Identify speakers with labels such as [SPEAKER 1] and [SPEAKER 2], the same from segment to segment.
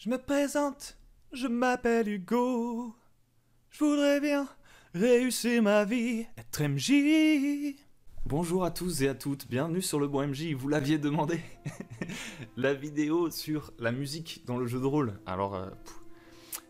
[SPEAKER 1] Je me présente, je m'appelle Hugo. Je voudrais bien réussir ma vie, être MJ. Bonjour à tous et à toutes, bienvenue sur le bon MJ, vous l'aviez demandé. La vidéo sur la musique dans le jeu de rôle. Alors,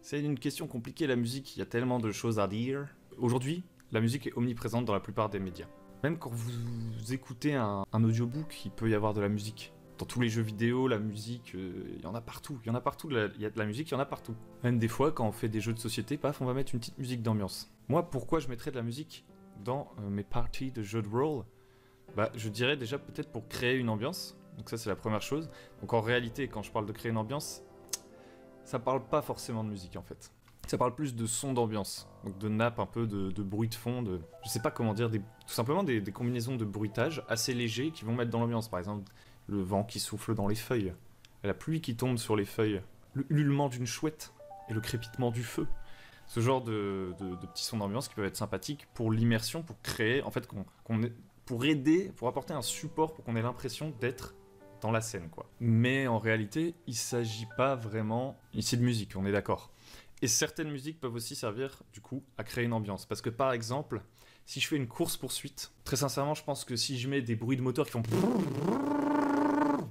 [SPEAKER 1] c'est une question compliquée la musique, il y a tellement de choses à dire. Aujourd'hui, la musique est omniprésente dans la plupart des médias. Même quand vous écoutez un audiobook, il peut y avoir de la musique. Dans tous les jeux vidéo, la musique, il y en a partout. Il y en a partout, il y a de la musique, il y en a partout. Même des fois, quand on fait des jeux de société, paf, on va mettre une petite musique d'ambiance. Moi, pourquoi je mettrais de la musique dans mes parties de jeux de rôle? Bah, je dirais déjà peut-être pour créer une ambiance. Donc ça, c'est la première chose. Donc en réalité, quand je parle de créer une ambiance, ça parle pas forcément de musique en fait. Ça parle plus de son d'ambiance, donc de nappe, un peu de bruit de fond, je sais pas comment dire, tout simplement des combinaisons de bruitage assez légers qui vont mettre dans l'ambiance. Par exemple, le vent qui souffle dans les feuilles, la pluie qui tombe sur les feuilles, le ululement d'une chouette et le crépitement du feu. Ce genre de petits sons d'ambiance qui peuvent être sympathiques pour l'immersion, pour créer, en fait, pour aider, pour apporter un support pour qu'on ait l'impression d'être dans la scène, quoi. Mais en réalité, il s'agit pas vraiment ici de musique, on est d'accord. Et certaines musiques peuvent aussi servir, du coup, à créer une ambiance. Parce que, par exemple, si je fais une course-poursuite, très sincèrement, je pense que si je mets des bruits de moteur qui font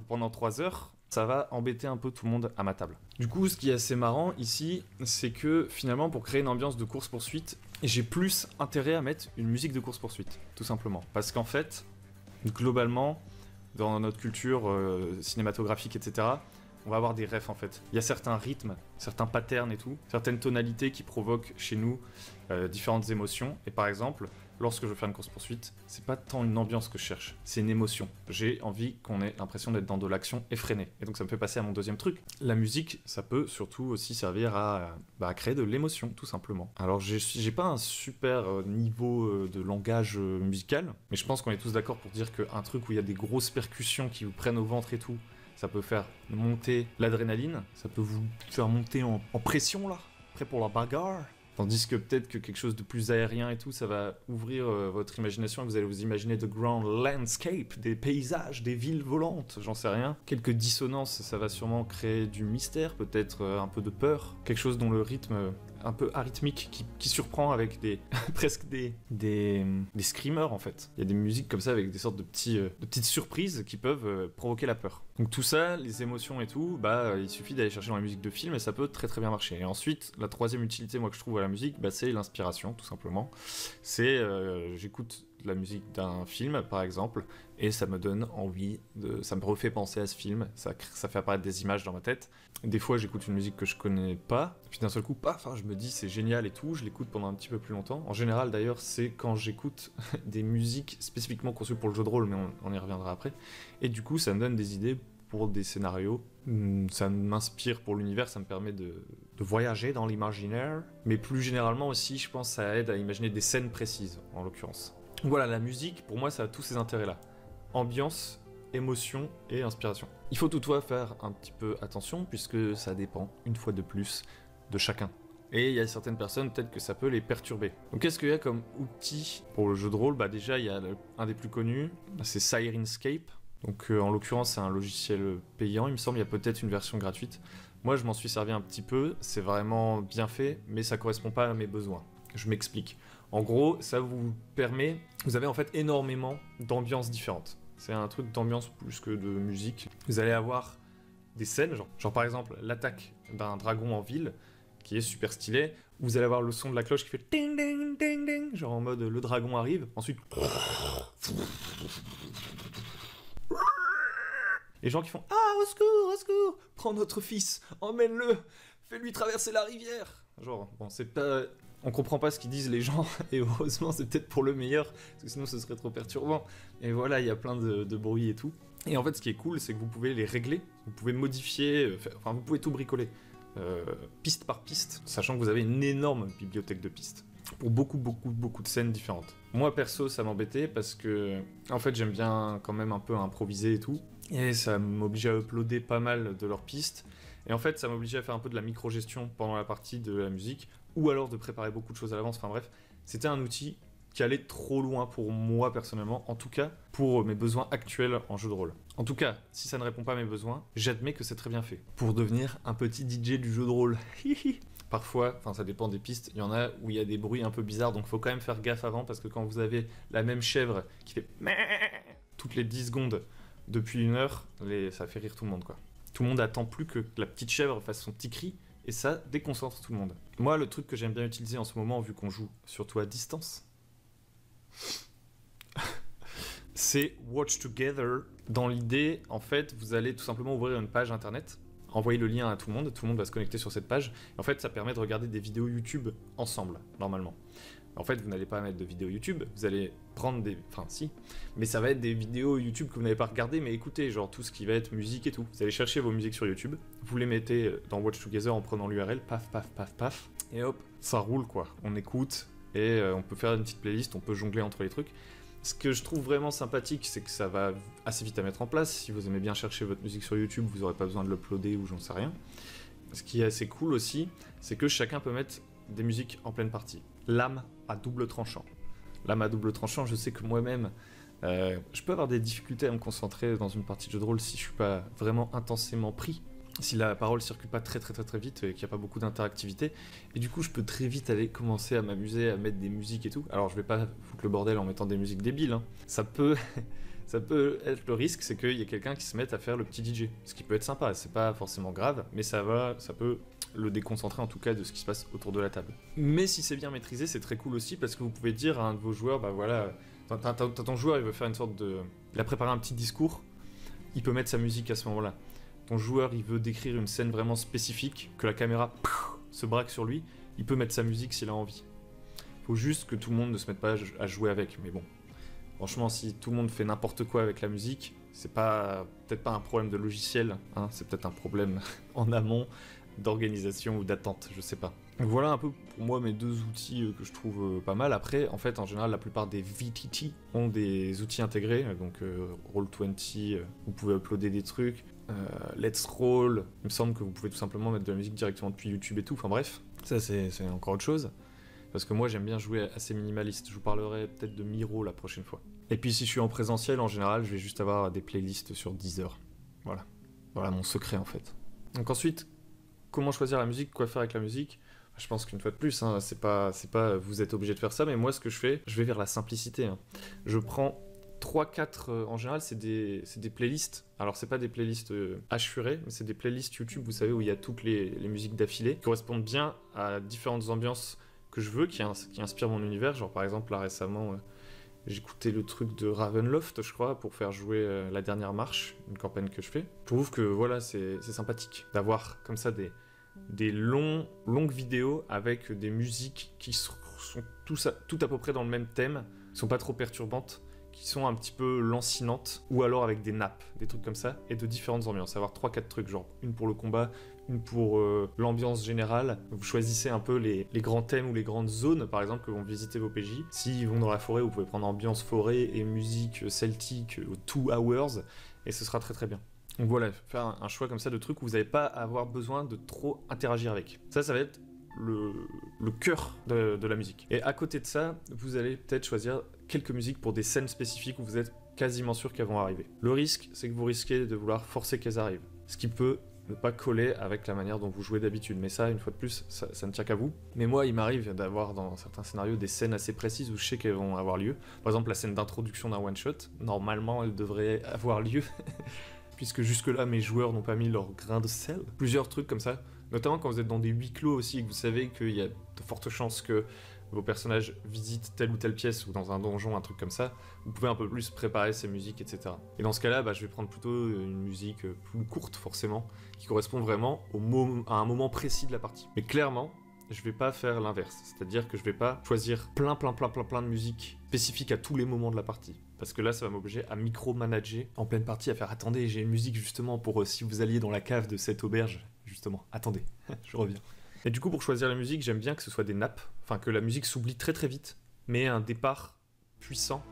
[SPEAKER 1] pendant 3 heures, ça va embêter un peu tout le monde à ma table. Du coup, ce qui est assez marrant ici, c'est que finalement, pour créer une ambiance de course-poursuite, j'ai plus intérêt à mettre une musique de course-poursuite, tout simplement. Parce qu'en fait, globalement, dans notre culture cinématographique, etc., on va avoir des refs en fait. Il y a certains rythmes, certains patterns et tout, certaines tonalités qui provoquent chez nous différentes émotions. Et par exemple, lorsque je veux faire une course-poursuite, c'est pas tant une ambiance que je cherche, c'est une émotion. J'ai envie qu'on ait l'impression d'être dans de l'action effrénée. Et donc ça me fait passer à mon deuxième truc. La musique, ça peut surtout aussi servir à créer de l'émotion, tout simplement. Alors j'ai pas un super niveau de langage musical, mais je pense qu'on est tous d'accord pour dire qu'un truc où il y a des grosses percussions qui vous prennent au ventre et tout, ça peut faire monter l'adrénaline, ça peut vous faire monter en pression là, prêt pour la bagarre. Tandis que peut-être que quelque chose de plus aérien et tout, ça va ouvrir votre imagination et vous allez vous imaginer de grand landscape, des paysages, des villes volantes, j'en sais rien. Quelques dissonances, ça va sûrement créer du mystère, peut-être un peu de peur. Quelque chose dont le rythme un peu arythmique qui surprend avec presque des screamers en fait. Il y a des musiques comme ça avec des sortes de petites surprises qui peuvent provoquer la peur. Donc tout ça, les émotions et tout, il suffit d'aller chercher dans la musique de film et ça peut très très bien marcher. Et ensuite, la troisième utilité moi que je trouve à la musique, c'est l'inspiration tout simplement. C'est j'écoute la musique d'un film par exemple et ça me donne envie ça me refait penser à ce film, ça fait apparaître des images dans ma tête. Des fois j'écoute une musique que je connais pas et puis d'un seul coup paf, je me dis c'est génial et tout, je l'écoute pendant un petit peu plus longtemps. En général d'ailleurs c'est quand j'écoute des musiques spécifiquement conçues pour le jeu de rôle, mais on y reviendra après, et du coup ça me donne des idées pour des scénarios, ça m'inspire pour l'univers, ça me permet de voyager dans l'imaginaire, mais plus généralement aussi je pense ça aide à imaginer des scènes précises en l'occurrence. Voilà, la musique, pour moi, ça a tous ces intérêts-là. Ambiance, émotion et inspiration. Il faut toutefois faire un petit peu attention, puisque ça dépend, une fois de plus, de chacun. Et il y a certaines personnes, peut-être que ça peut les perturber. Donc qu'est-ce qu'il y a comme outil pour le jeu de rôle ? Déjà, il y a un des plus connus, c'est Syrinscape. Donc en l'occurrence, c'est un logiciel payant, il me semble, il y a peut-être une version gratuite. Moi, je m'en suis servi un petit peu, c'est vraiment bien fait, mais ça correspond pas à mes besoins. Je m'explique. En gros, ça vous permet... Vous avez en fait énormément d'ambiances différentes. C'est un truc d'ambiance plus que de musique. Vous allez avoir des scènes, genre par exemple l'attaque d'un dragon en ville, qui est super stylé. Vous allez avoir le son de la cloche qui fait ding ding ding ding, genre en mode le dragon arrive. Ensuite... Les gens qui font « Ah, au secours, prends notre fils, emmène-le, fais-lui traverser la rivière !» Genre, bon, c'est pas... On comprend pas ce qu'ils disent les gens, et heureusement c'est peut-être pour le meilleur, parce que sinon ce serait trop perturbant. Et voilà, il y a plein de bruit et tout. Et en fait ce qui est cool, c'est que vous pouvez les régler, vous pouvez modifier, vous pouvez tout bricoler, piste par piste, sachant que vous avez une énorme bibliothèque de pistes, pour beaucoup de scènes différentes. Moi perso ça m'embêtait parce que, en fait j'aime bien quand même un peu improviser et tout, et ça m'obligeait à uploader pas mal de leurs pistes, et en fait ça m'obligeait à faire un peu de la micro-gestion pendant la partie de la musique, ou alors de préparer beaucoup de choses à l'avance, enfin bref, c'était un outil qui allait trop loin pour moi personnellement, en tout cas pour mes besoins actuels en jeu de rôle. En tout cas, si ça ne répond pas à mes besoins, j'admets que c'est très bien fait. Pour devenir un petit DJ du jeu de rôle. Parfois, enfin ça dépend des pistes, il y en a où il y a des bruits un peu bizarres, donc faut quand même faire gaffe avant, parce que quand vous avez la même chèvre qui fait toutes les 10 secondes depuis 1 heure, ça fait rire tout le monde quoi. Tout le monde attend plus que la petite chèvre fasse son petit cri, et ça déconcentre tout le monde. Moi, le truc que j'aime bien utiliser en ce moment, vu qu'on joue surtout à distance, c'est Watch Together. Dans l'idée, en fait, vous allez tout simplement ouvrir une page internet, envoyer le lien à tout le monde va se connecter sur cette page. En fait, ça permet de regarder des vidéos YouTube ensemble, normalement. En fait, vous n'allez pas mettre de vidéos YouTube, vous allez prendre des... Enfin, si, mais ça va être des vidéos YouTube que vous n'avez pas regardées, mais écoutez, genre tout ce qui va être musique et tout. Vous allez chercher vos musiques sur YouTube, vous les mettez dans Watch Together en prenant l'URL, paf, paf, paf, paf, et hop, ça roule quoi. On écoute, et on peut faire une petite playlist, on peut jongler entre les trucs. Ce que je trouve vraiment sympathique, c'est que ça va assez vite à mettre en place. Si vous aimez bien chercher votre musique sur YouTube, vous n'aurez pas besoin de l'uploader ou j'en sais rien. Ce qui est assez cool aussi, c'est que chacun peut mettre des musiques en pleine partie. Lame à double tranchant. Lame à double tranchant, je sais que moi-même, je peux avoir des difficultés à me concentrer dans une partie de jeu de rôle si je suis pas vraiment intensément pris. Si la parole circule pas très vite et qu'il n'y a pas beaucoup d'interactivité. Et du coup, je peux très vite aller commencer à m'amuser, à mettre des musiques et tout. Alors, je vais pas foutre le bordel en mettant des musiques débiles. Hein. Ça peut être le risque, c'est qu'il y ait quelqu'un qui se mette à faire le petit DJ. Ce qui peut être sympa, c'est pas forcément grave, mais ça peut le déconcentrer en tout cas de ce qui se passe autour de la table. Mais si c'est bien maîtrisé, c'est très cool aussi parce que vous pouvez dire à un de vos joueurs, bah voilà, t'as ton joueur, il veut faire une sorte de... Il a préparé un petit discours, il peut mettre sa musique à ce moment-là. Ton joueur, il veut décrire une scène vraiment spécifique, que la caméra se braque sur lui, il peut mettre sa musique s'il a envie. Faut juste que tout le monde ne se mette pas à jouer avec, mais bon. Franchement, si tout le monde fait n'importe quoi avec la musique, c'est peut-être pas un problème de logiciel, hein, c'est peut-être un problème en amont d'organisation ou d'attente, je sais pas. Donc voilà un peu pour moi mes deux outils que je trouve pas mal. Après, en fait, en général, la plupart des VTT ont des outils intégrés, donc Roll20, vous pouvez uploader des trucs. Let's Roll, il me semble que vous pouvez tout simplement mettre de la musique directement depuis YouTube et tout, enfin bref, ça c'est encore autre chose, parce que moi j'aime bien jouer assez minimaliste, je vous parlerai peut-être de Miro la prochaine fois. Et puis si je suis en présentiel, en général, je vais juste avoir des playlists sur Deezer, voilà mon secret en fait. Donc ensuite, comment choisir la musique, quoi faire avec la musique? Je pense qu'une fois de plus, hein, c'est pas vous êtes obligé de faire ça, mais moi ce que je fais, je vais vers la simplicité, hein. Je prends 3-4, en général, c'est des playlists. Alors, c'est pas des playlists hachurées, mais c'est des playlists YouTube, vous savez, où il y a toutes les musiques d'affilée, qui correspondent bien à différentes ambiances que je veux, qui inspirent mon univers. Genre, par exemple, là, récemment, j'écoutais le truc de Ravenloft, je crois, pour faire jouer La Dernière Marche, une campagne que je fais. Je trouve que, voilà, c'est sympathique d'avoir, comme ça, des longues vidéos avec des musiques qui sont tout à peu près dans le même thème, qui sont pas trop perturbantes, qui sont un petit peu lancinantes, ou alors avec des nappes, des trucs comme ça, et de différentes ambiances. Avoir 3-4 trucs, genre une pour le combat, une pour l'ambiance générale. Vous choisissez un peu les grands thèmes ou les grandes zones, par exemple, que vont visiter vos PJ. S'ils vont dans la forêt, vous pouvez prendre ambiance forêt et musique celtique 2 hours, et ce sera très bien. Donc voilà, faire un choix comme ça de trucs où vous n'allez pas avoir besoin de trop interagir avec. Ça va être le cœur de la musique. Et à côté de ça, vous allez peut-être choisir quelques musiques pour des scènes spécifiques où vous êtes quasiment sûr qu'elles vont arriver. Le risque, c'est que vous risquez de vouloir forcer qu'elles arrivent. Ce qui peut ne pas coller avec la manière dont vous jouez d'habitude. Mais ça, une fois de plus, ça ne tient qu'à vous. Mais moi, il m'arrive d'avoir dans certains scénarios des scènes assez précises où je sais qu'elles vont avoir lieu. Par exemple, la scène d'introduction d'un one-shot, normalement, elle devrait avoir lieu. Puisque jusque-là, mes joueurs n'ont pas mis leur grain de sel. Plusieurs trucs comme ça. Notamment quand vous êtes dans des huis clos aussi et que vous savez qu'il y a de fortes chances que vos personnages visitent telle ou telle pièce ou dans un donjon, un truc comme ça, vous pouvez un peu plus préparer ces musiques, etc. Et dans ce cas-là, je vais prendre plutôt une musique plus courte, forcément, qui correspond vraiment à un moment précis de la partie. Mais clairement, je vais pas faire l'inverse. C'est-à-dire que je vais pas choisir plein de musiques spécifiques à tous les moments de la partie. Parce que là, ça va m'obliger à micro-manager en pleine partie, à faire « Attendez, j'ai une musique justement pour si vous alliez dans la cave de cette auberge. Justement, attendez, je reviens. » Et du coup, pour choisir la musique, j'aime bien que ce soit des nappes, enfin que la musique s'oublie très vite, mais un départ puissant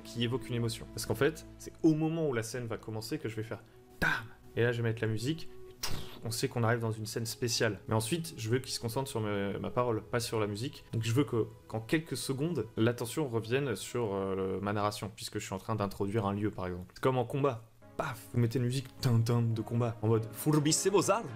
[SPEAKER 1] qui évoque une émotion. Parce qu'en fait, c'est au moment où la scène va commencer que je vais faire « Tam !» Et là, je vais mettre la musique, et on sait qu'on arrive dans une scène spéciale. Mais ensuite, je veux qu'il se concentre sur ma parole, pas sur la musique. Donc je veux qu'en quelques secondes, l'attention revienne sur ma narration, puisque je suis en train d'introduire un lieu, par exemple. C'est comme en combat. Paf, vous mettez une musique de combat, en mode « Fourbissez vos armes !»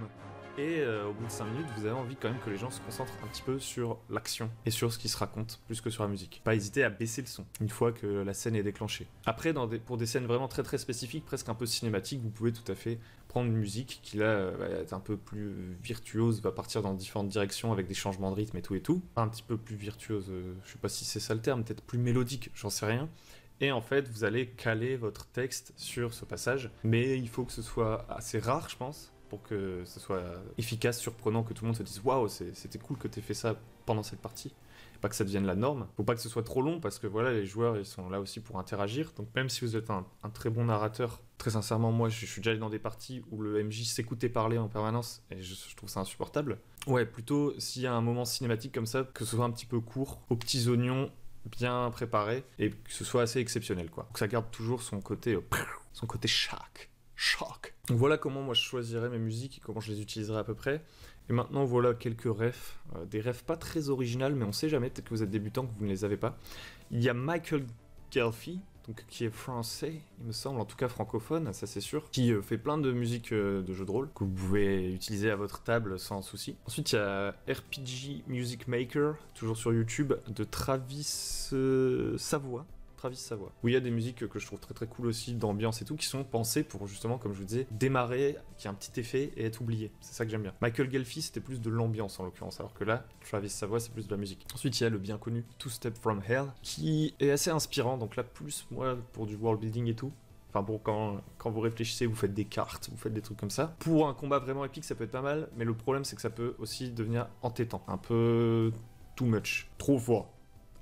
[SPEAKER 1] Et au bout de 5 minutes, vous avez envie quand même que les gens se concentrent un petit peu sur l'action et sur ce qui se raconte, plus que sur la musique. Pas hésiter à baisser le son, une fois que la scène est déclenchée. Après, pour des scènes vraiment très très spécifiques, presque un peu cinématiques, vous pouvez tout à fait prendre une musique qui là va être un peu plus virtuose, va partir dans différentes directions avec des changements de rythme et tout. Un petit peu plus virtuose, je sais pas si c'est ça le terme, peut-être plus mélodique, j'en sais rien. Et en fait, vous allez caler votre texte sur ce passage, mais il faut que ce soit assez rare, je pense, pour que ce soit efficace, surprenant, que tout le monde se dise « Waouh, c'était cool que t'aies fait ça pendant cette partie ». Pas que ça devienne la norme. Faut pas que ce soit trop long, parce que voilà, les joueurs, ils sont là aussi pour interagir. Donc même si vous êtes un très bon narrateur, très sincèrement, moi, je suis déjà allé dans des parties où le MJ s'écoutait parler en permanence, et je trouve ça insupportable. Ouais, plutôt, s'il y a un moment cinématique comme ça, que ce soit un petit peu court, aux petits oignons, bien préparé, et que ce soit assez exceptionnel, quoi. Donc ça garde toujours son côté choc. Donc voilà comment moi je choisirais mes musiques et comment je les utiliserais à peu près. Et maintenant voilà quelques refs, des refs pas très originales, mais on sait jamais, peut-être que vous êtes débutant, que vous ne les avez pas. Il y a Michael Gelfi, donc qui est français, il me semble, en tout cas francophone, ça c'est sûr, qui fait plein de musique de jeux de rôle que vous pouvez utiliser à votre table sans souci. Ensuite il y a RPG Music Maker, toujours sur YouTube, de Travis Savoie, où il y a des musiques que je trouve très très cool aussi, d'ambiance et tout, qui sont pensées pour justement, comme je vous disais, démarrer, qu'il y ait un petit effet et être oublié. C'est ça que j'aime bien. Michael Gelfi, c'était plus de l'ambiance en l'occurrence, alors que là, Travis Savoie, c'est plus de la musique. Ensuite, il y a le bien connu Two Step From Hell, qui est assez inspirant, donc là, plus moi, pour du world building et tout. Enfin bon, quand vous réfléchissez, vous faites des cartes, vous faites des trucs comme ça. Pour un combat vraiment épique, ça peut être pas mal, mais le problème, c'est que ça peut aussi devenir entêtant. Un peu too much, trop fort.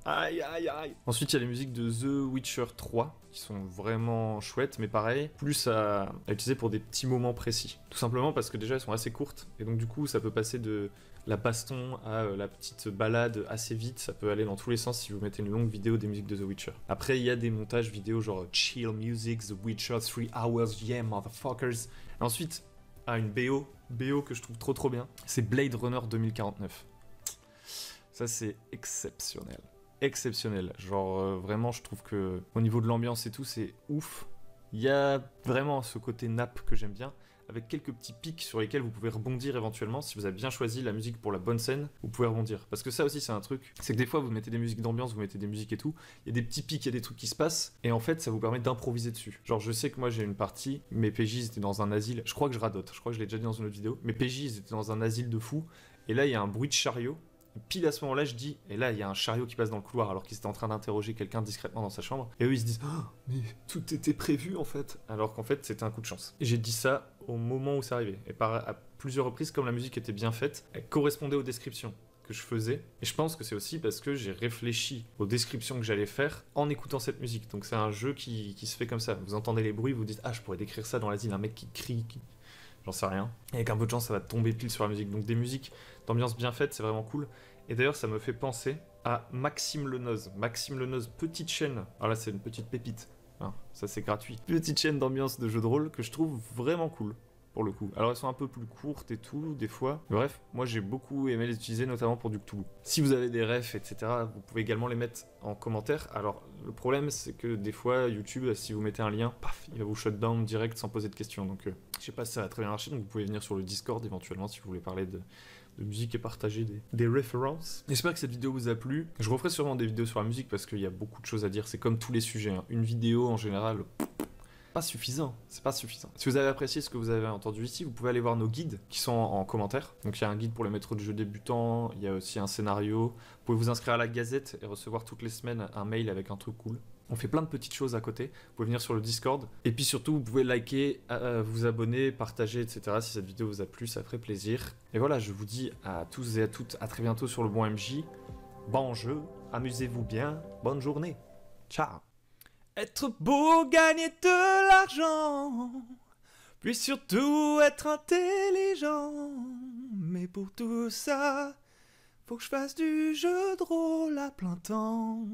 [SPEAKER 1] Aïe aïe aïe. Ensuite il y a les musiques de The Witcher 3 qui sont vraiment chouettes, mais pareil, plus à utiliser pour des petits moments précis. Tout simplement parce que déjà elles sont assez courtes, et donc du coup ça peut passer de la baston à la petite balade assez vite, ça peut aller dans tous les sens si vous mettez une longue vidéo des musiques de The Witcher. Après il y a des montages vidéo genre Chill Music, The Witcher 3 Hours, yeah motherfuckers. Et ensuite, une BO que je trouve trop bien, c'est Blade Runner 2049. Ça c'est exceptionnel, genre vraiment je trouve que au niveau de l'ambiance et tout c'est ouf. Il y a vraiment ce côté nappe que j'aime bien, avec quelques petits pics sur lesquels vous pouvez rebondir éventuellement. Si vous avez bien choisi la musique pour la bonne scène, vous pouvez rebondir, parce que ça aussi c'est un truc, c'est que des fois vous mettez des musiques d'ambiance, vous mettez des musiques et tout, il y a des petits pics, il y a des trucs qui se passent, et en fait ça vous permet d'improviser dessus. Genre je sais que moi j'ai une partie, mes PJ étaient dans un asile, je crois que je radote, je crois que je l'ai déjà dit dans une autre vidéo, mes PJ étaient dans un asile de fous, et là il y a un bruit de chariot. Pile à ce moment-là, je dis, et là il y a un chariot qui passe dans le couloir alors qu'ils étaient en train d'interroger quelqu'un discrètement dans sa chambre, et eux ils se disent, oh, mais tout était prévu en fait, alors qu'en fait c'était un coup de chance. Et j'ai dit ça au moment où c'est arrivé, et à plusieurs reprises, comme la musique était bien faite, elle correspondait aux descriptions que je faisais, et je pense que c'est aussi parce que j'ai réfléchi aux descriptions que j'allais faire en écoutant cette musique. Donc c'est un jeu qui se fait comme ça, vous entendez les bruits, vous dites, ah je pourrais décrire ça dans l'asile, un mec qui crie, j'en sais rien. Et avec un peu de chance, ça va tomber pile sur la musique. Donc des musiques d'ambiance bien faites, c'est vraiment cool. Et d'ailleurs, ça me fait penser à Maxime Lenoz. Maxime Lenoz, petite chaîne. Alors là, c'est une petite pépite. Hein, ça, c'est gratuit. Petite chaîne d'ambiance de jeu de rôle que je trouve vraiment cool, pour le coup. Alors, elles sont un peu plus courtes et tout, des fois. Bref, moi, j'ai beaucoup aimé les utiliser, notamment pour du Cthulhu. Si vous avez des refs, etc., vous pouvez également les mettre en commentaire. Alors, le problème, c'est que des fois, YouTube, si vous mettez un lien, paf, il va vous shut down direct sans poser de questions. Donc, je sais pas si ça va très bien marcher, donc vous pouvez venir sur le Discord éventuellement si vous voulez parler de musique et partager des références. J'espère que cette vidéo vous a plu. Je referai sûrement des vidéos sur la musique parce qu'il y a beaucoup de choses à dire. C'est comme tous les sujets, hein. Une vidéo en général, pas suffisant. C'est pas suffisant. Si vous avez apprécié ce que vous avez entendu ici, vous pouvez aller voir nos guides qui sont en commentaire. Donc il y a un guide pour les maîtres de jeu débutants, il y a aussi un scénario. Vous pouvez vous inscrire à la Gazette et recevoir toutes les semaines un mail avec un truc cool. On fait plein de petites choses à côté. Vous pouvez venir sur le Discord. Et puis surtout, vous pouvez liker, vous abonner, partager, etc. Si cette vidéo vous a plu, ça ferait plaisir. Et voilà, je vous dis à tous et à toutes, à très bientôt sur le Bon MJ. Bon jeu, amusez-vous bien, bonne journée. Ciao. Être beau, gagner de l'argent, puis surtout être intelligent. Mais pour tout ça, faut que je fasse du jeu de rôle à plein temps.